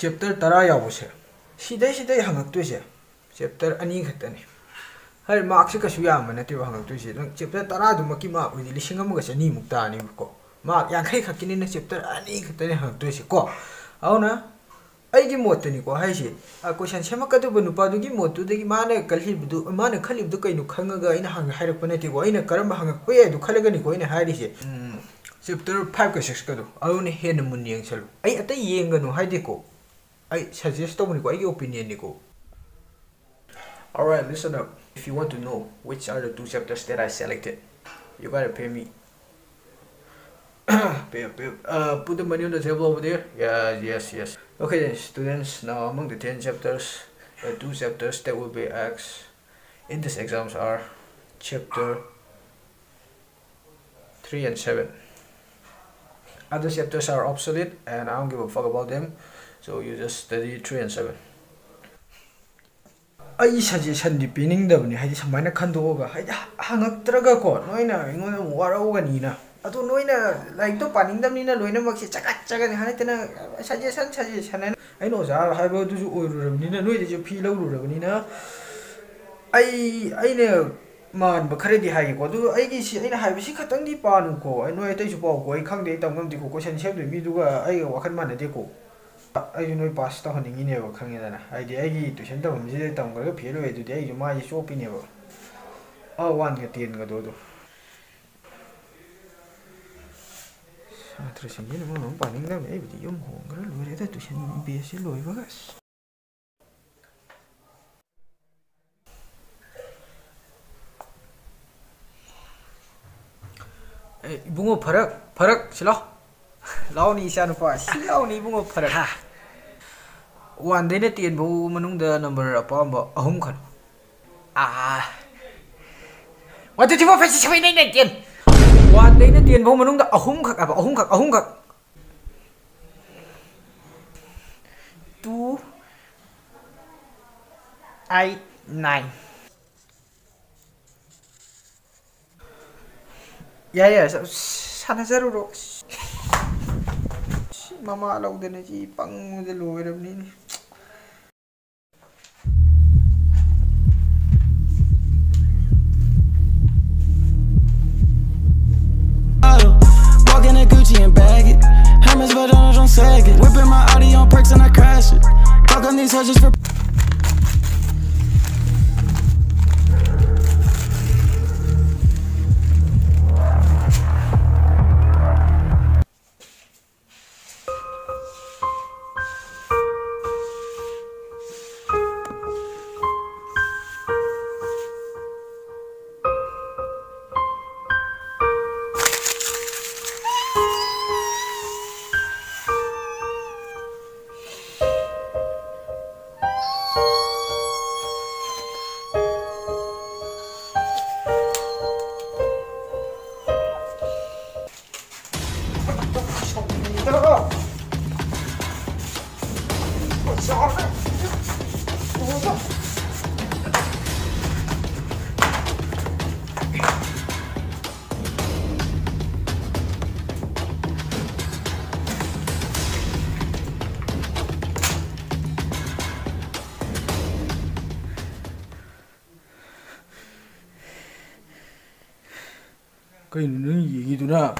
Chapter 10 ꯌꯥꯎꯕꯁꯦ ꯁꯤꯗꯩ ꯍꯪꯉꯛꯇꯣꯏꯁꯦ chapter 2 ꯈꯛꯇꯅꯤ ꯍꯥꯏ ꯃꯥꯔꯛꯁꯦ ꯀꯩꯁꯨ ꯌꯥꯝꯕ ꯅꯠꯇꯦꯕ ꯍꯪꯉꯛꯇꯣꯏꯁꯦ ꯅꯪ ꯆꯦꯞꯇꯔ 10ꯗꯨꯃꯛꯀꯤ ꯃꯥꯔꯛ ꯑꯣꯏꯗꯤ 1,200 ꯃꯨꯛ ꯇꯥꯅꯤꯕꯀꯣ ꯃꯥꯔꯛ 50 ꯈꯛꯀꯤꯅꯤꯅ ꯆꯦꯞꯇꯔ 2 ꯈꯛꯇꯅꯤ ꯍꯪꯉꯛꯇꯣꯏꯁꯦ ꯀꯣ ꯑꯗꯨꯅ ꯑꯩꯒꯤ ꯃꯣꯠꯇꯅꯤꯀꯣ ꯍꯥꯏꯁꯦ ꯀꯣꯏꯁꯟ ꯁꯦꯝꯃꯛꯀꯗꯧꯕ ꯅꯨꯄꯥꯗꯨꯒꯤ ꯃꯣꯠꯇꯨꯗꯒꯤ ꯃꯥꯅ ꯈꯜꯂꯤꯕꯗꯨ ꯀꯩꯅꯣ ꯈꯪꯉꯒ ꯑꯩꯅ ꯍꯥꯏꯔꯛꯄ ꯅꯠꯇꯦꯀꯣ ꯑꯩꯅ ꯀꯔꯝꯕ ꯍꯪꯉꯛꯄ ꯌꯥꯏꯗꯣ ꯈꯜꯂꯒꯅꯤꯀꯣ ꯑꯩꯅ ꯍꯥꯏꯔꯤꯁꯦ ꯆꯦꯞꯇꯔ 5ꯒ 6ꯀꯗꯣ ꯑꯗꯨꯅ ꯍꯦꯟꯅ ꯃꯨꯟꯅ ꯌꯦꯡꯁꯜꯂꯨ ꯑꯩ ꯑꯇꯩ ꯌꯦꯡꯒꯅꯨ ꯍꯥꯏꯗꯦꯀꯣ ꯑꯩ ꯁꯖꯦꯁ ꯇꯧꯕꯅꯤꯀꯣ ꯑꯩꯒꯤ ꯑꯣꯄꯤꯅꯤꯌꯟꯅꯤꯀꯣ Alright, listen up. If you want to know which are the 2 chapters that I selected, you gotta pay me. Put the money on the table over there. Yeah, yes. Okay then, students. Now among the 10 chapters, the 2 chapters that will be asked in this exams are chapter 3 and 7. Other chapters are obsolete, and I don't give a fuck about them. So you just study 3 and 7. I suggestion depending haidi samaina khandoga haidi hangaktraga ko noina ingona warauganina adu noina like to paningdamnina loina makse chakat chagani hanitena suggestion I know za haiba du oirurabnina noide je fi lawrurabnina aine man ba kharedi hai ko du aigi si aina haiba si khatang di panu ko ai noi tai su pau ko ai khangde tamgam di ko question sem mi duga ai wakhan manade ko I know pass to hunting in ever coming in. I did to send them visit them go appear away today. You might shop in ever. Oh, one get in go do. Tracing minimum panning them every young hunger, whether to send be a silly us. Bungo parak, silo. Launi san pa silauni bungo parak. One day na tiền bố manung da number apa ba ahum khan. 1 2 3 4 5 6 7 8 9 10. One day na tiền bố manung da ahum khak apa ahum khak. 2 8 9. Yeah, sana zaruro. Mama lau de na ji pang de lo ra ni Walking at Gucci and bag it. Hermes but on don't sag it. Whipping my Audi on perks and I crash it. Fuck on these hedges for Kay nung yigiduna